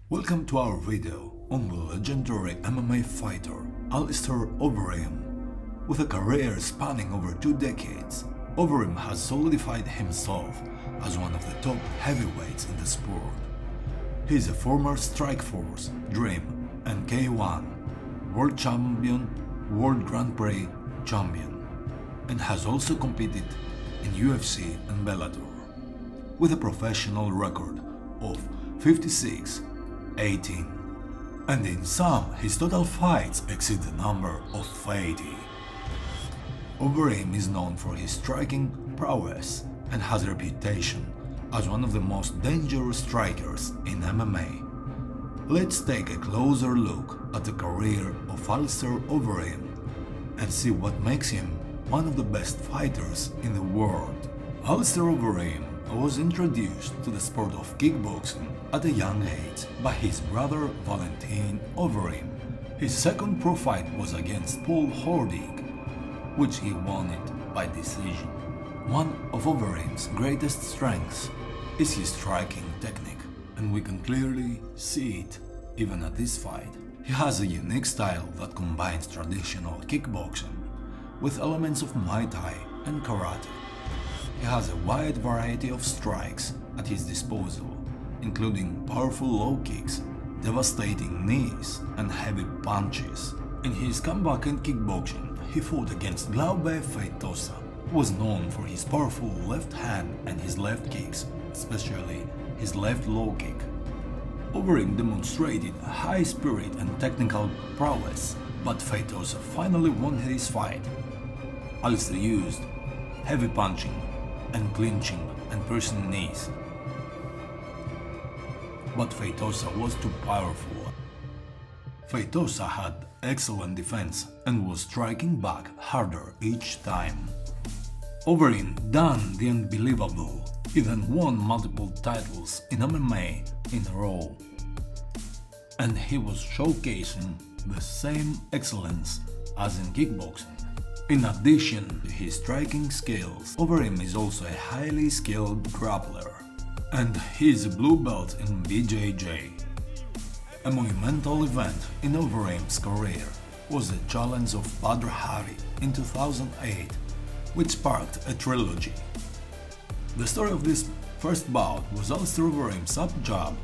Welcome to our video on the legendary MMA fighter Alistair Overeem. With a career spanning over 2 decades, Overeem has solidified himself as one of the top heavyweights in the sport. He is a former Strikeforce, Dream and K-1 World Champion, World Grand Prix champion, and has also competed in UFC and Bellator, with a professional record of 56-18, and in some his total fights exceed the number of 80. Overeem is known for his striking prowess and has a reputation as one of the most dangerous strikers in MMA. Let's take a closer look at the career of Alistair Overeem and see what makes him one of the best fighters in the world. Alistair Overeem was introduced to the sport of kickboxing at a young age by his brother Valentin Overeem. His second pro fight was against Paul Hordig, which he won it by decision. One of Overeem's greatest strengths is his striking technique, and we can clearly see it even at this fight. He has a unique style that combines traditional kickboxing with elements of Muay Thai and Karate. He has a wide variety of strikes at his disposal, including powerful low kicks, devastating knees, and heavy punches. In his comeback in kickboxing, he fought against Glaube Feitosa, who was known for his powerful left hand and his left kicks, especially his left low kick. Overeem demonstrated high spirit and technical prowess, but Feitosa finally won his fight. Alistair used heavy punching and clinching and piercing knees, but Feitosa was too powerful. Feitosa had excellent defense and was striking back harder each time. Overeem done the unbelievable. He then won multiple titles in MMA in a row, and he was showcasing the same excellence as in kickboxing. In addition to his striking skills, Overeem is also a highly skilled grappler, and he is a blue belt in BJJ. A monumental event in Overeem's career was the challenge of Badr Hari in 2008, which sparked a trilogy. The story of this first bout was Alistair Overeem's up jab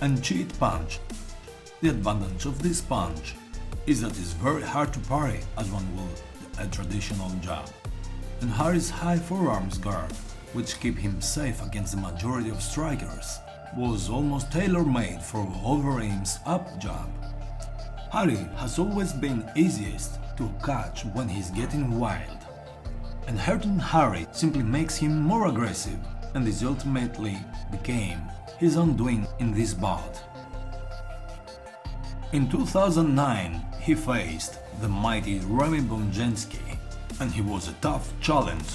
and cheat punch. The advantage of this punch is that it's very hard to parry as one would a traditional jab, and Hari's high forearms guard, which keep him safe against the majority of strikers, was almost tailor-made for Overeem's up jab. Hari has always been easiest to catch when he's getting wild, and hurting Hari simply makes him more aggressive, and this ultimately became his undoing in this bout. In 2009, he faced the mighty Remy Bonjensky, and he was a tough challenge.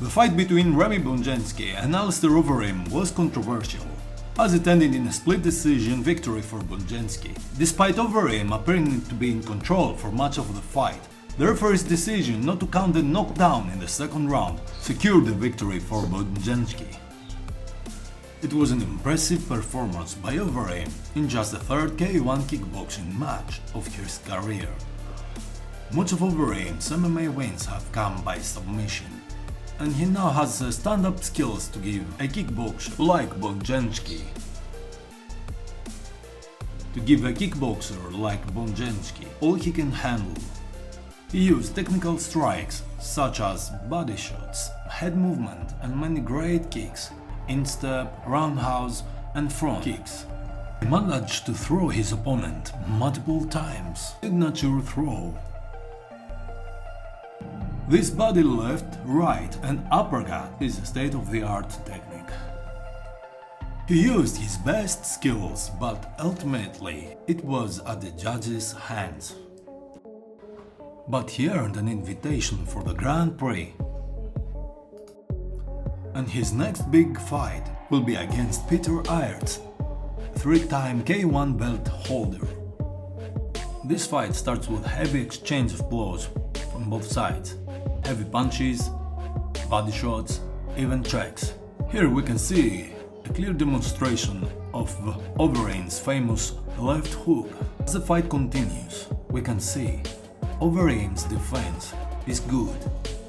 The fight between Remy Bonjensky and Alistair Overeem was controversial, as it ended in a split decision victory for Bonjensky. Despite Overeem appearing to be in control for much of the fight, the referee's decision not to count the knockdown in the second round secured the victory for Bonjensky. It was an impressive performance by Overeem in just the third K-1 kickboxing match of his career. Much of Overeem's MMA wins have come by submission, and he now has the stand-up skills to give a kickboxer like Bonjensky. All he can handle. He used technical strikes such as body shots, head movement, and many great kicks, instep, roundhouse, and front kicks. He managed to throw his opponent multiple times. Signature throw. This body left, right, and uppercut is a state-of-the-art technique. He used his best skills, but ultimately it was at the judges' hands. But he earned an invitation for the Grand Prix, and his next big fight will be against Peter Aerts, 3-time K-1 belt holder. This fight starts with heavy exchange of blows from both sides, heavy punches, body shots, even checks. Here we can see a clear demonstration of Overeem's famous left hook. As the fight continues, we can see Overeem's defense is good.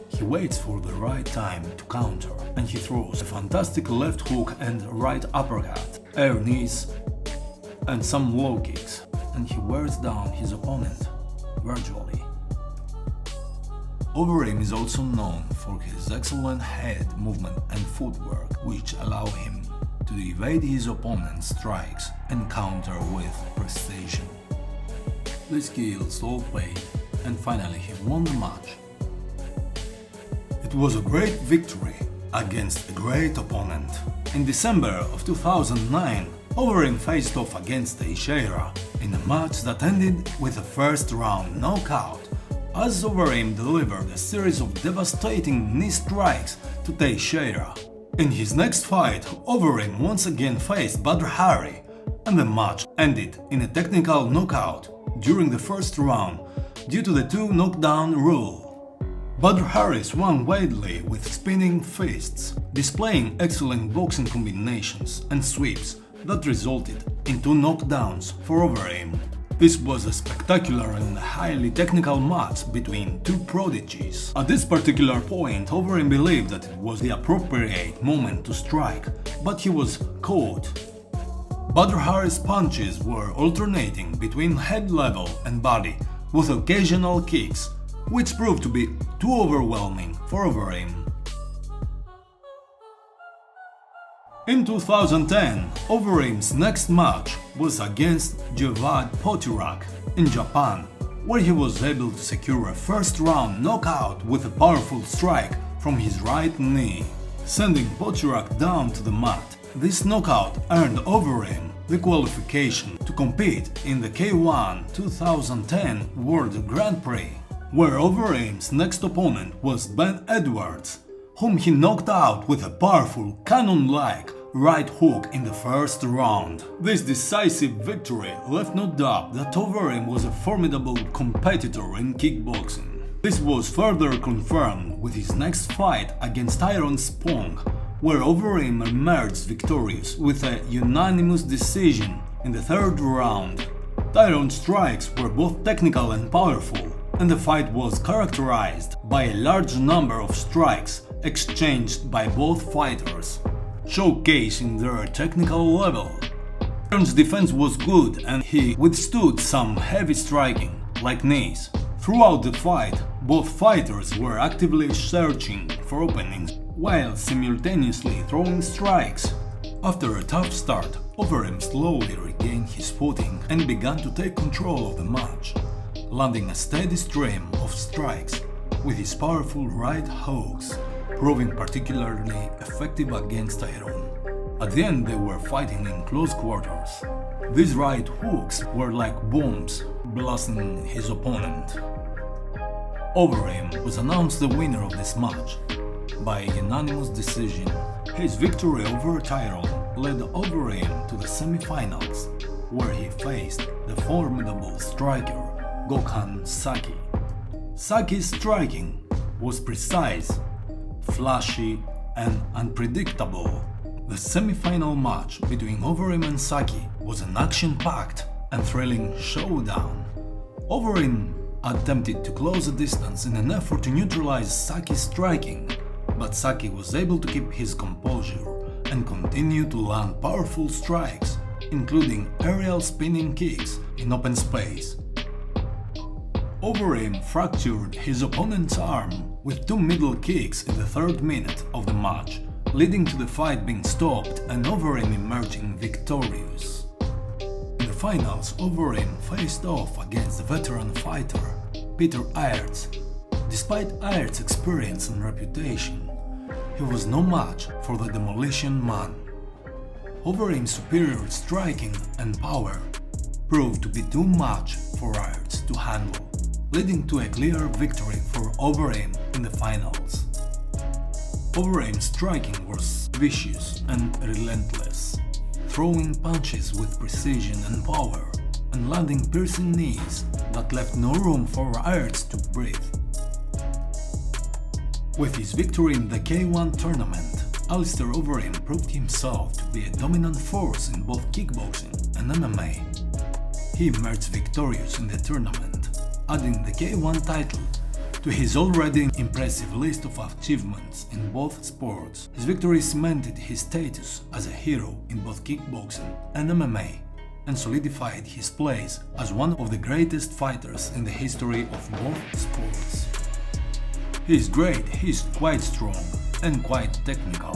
He waits for the right time to counter, and he throws a fantastic left hook and right uppercut, air knees and some low kicks, and he wears down his opponent gradually. Overeem is also known for his excellent head movement and footwork, which allow him to evade his opponent's strikes and counter with precision. The skills all played, and finally he won the match. It was a great victory against a great opponent. In December of 2009, Overeem faced off against Teixeira in a match that ended with a first-round knockout, as Overeem delivered a series of devastating knee strikes to Teixeira. In his next fight, Overeem once again faced Badr Hari, and the match ended in a technical knockout during the first round due to the two knockdown rule. Badr Hari swung widely with spinning fists, displaying excellent boxing combinations and sweeps that resulted in two knockdowns for Overeem. This was a spectacular and highly technical match between two prodigies. At this particular point, Overeem believed that it was the appropriate moment to strike, but he was caught. Badr Hari's punches were alternating between head level and body, with occasional kicks, which proved to be too overwhelming for Overeem. In 2010, Overeem's next match was against Javad Potirak in Japan, where he was able to secure a first-round knockout with a powerful strike from his right knee, sending Potirak down to the mat. This knockout earned Overeem the qualification to compete in the K-1 2010 World Grand Prix, where Overeem's next opponent was Ben Edwards, whom he knocked out with a powerful cannon-like right hook in the first round. This decisive victory left no doubt that Overeem was a formidable competitor in kickboxing. This was further confirmed with his next fight against Tyrone Spong, where Overeem emerged victorious with a unanimous decision in the third round. Tyrone's strikes were both technical and powerful, and the fight was characterized by a large number of strikes exchanged by both fighters, showcasing their technical level. Tyrone's defense was good and he withstood some heavy striking, like knees. Throughout the fight, both fighters were actively searching for openings while simultaneously throwing strikes. After a tough start, Overeem slowly regained his footing and began to take control of the match, landing a steady stream of strikes with his powerful right hooks, proving particularly effective against Tyrone. At the end, they were fighting in close quarters. These right hooks were like bombs, blasting his opponent. Overeem was announced the winner of this match by unanimous decision. His victory over Tyrone led Overeem to the semi-finals, where he faced the formidable striker Gokhan Saki. Saki's striking was precise, flashy, and unpredictable. The semi-final match between Overeem and Saki was an action-packed and thrilling showdown. Overeem attempted to close the distance in an effort to neutralize Saki's striking, but Saki was able to keep his composure and continue to land powerful strikes, including aerial spinning kicks in open space. Overeem fractured his opponent's arm with two middle kicks in the third minute of the match, leading to the fight being stopped and Overeem emerging victorious. In the finals, Overeem faced off against the veteran fighter Peter Aerts. Despite Aerts' experience and reputation, he was no match for the Demolition Man. Overeem's superior striking and power proved to be too much for Aerts to handle, leading to a clear victory for Overeem in the finals. Overeem's striking was vicious and relentless, throwing punches with precision and power, and landing piercing knees that left no room for Aerts to breathe. With his victory in the K-1 tournament, Alistair Overeem proved himself to be a dominant force in both kickboxing and MMA. He emerged victorious in the tournament, adding the K-1 title to his already impressive list of achievements in both sports. His victory cemented his status as a hero in both kickboxing and MMA, and solidified his place as one of the greatest fighters in the history of both sports. He's great, he's quite strong and quite technical.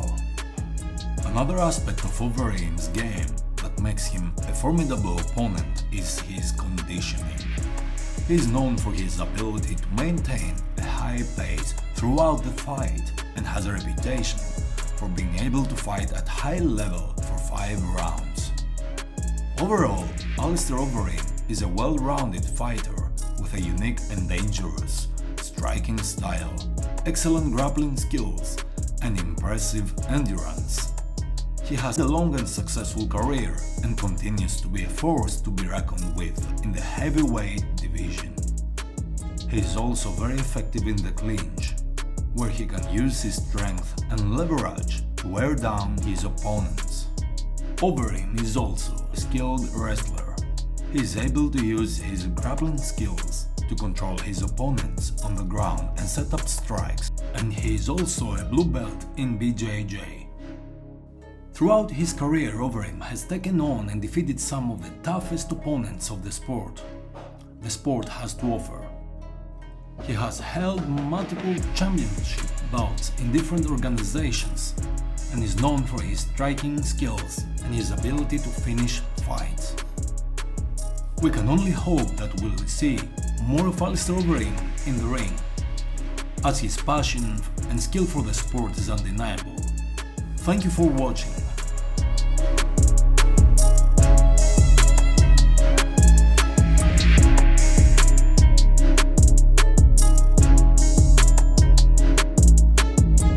Another aspect of Overeem's game that makes him a formidable opponent is his conditioning. He is known for his ability to maintain a high pace throughout the fight and has a reputation for being able to fight at high level for 5 rounds. Overall, Alistair Overeem is a well-rounded fighter with a unique and dangerous striking style, excellent grappling skills, and impressive endurance. He has a long and successful career and continues to be a force to be reckoned with in the heavyweight division. He is also very effective in the clinch, where he can use his strength and leverage to wear down his opponents. Overeem is also a skilled wrestler. He is able to use his grappling skills to control his opponents on the ground and set up strikes, and he is also a blue belt in BJJ. Throughout his career, Overeem has taken on and defeated some of the toughest opponents of the sport has to offer. He has held multiple championship bouts in different organizations and is known for his striking skills and his ability to finish fights. We can only hope that we'll see more of Alistair Overeem in the ring, as his passion and skill for the sport is undeniable. Thank you for watching.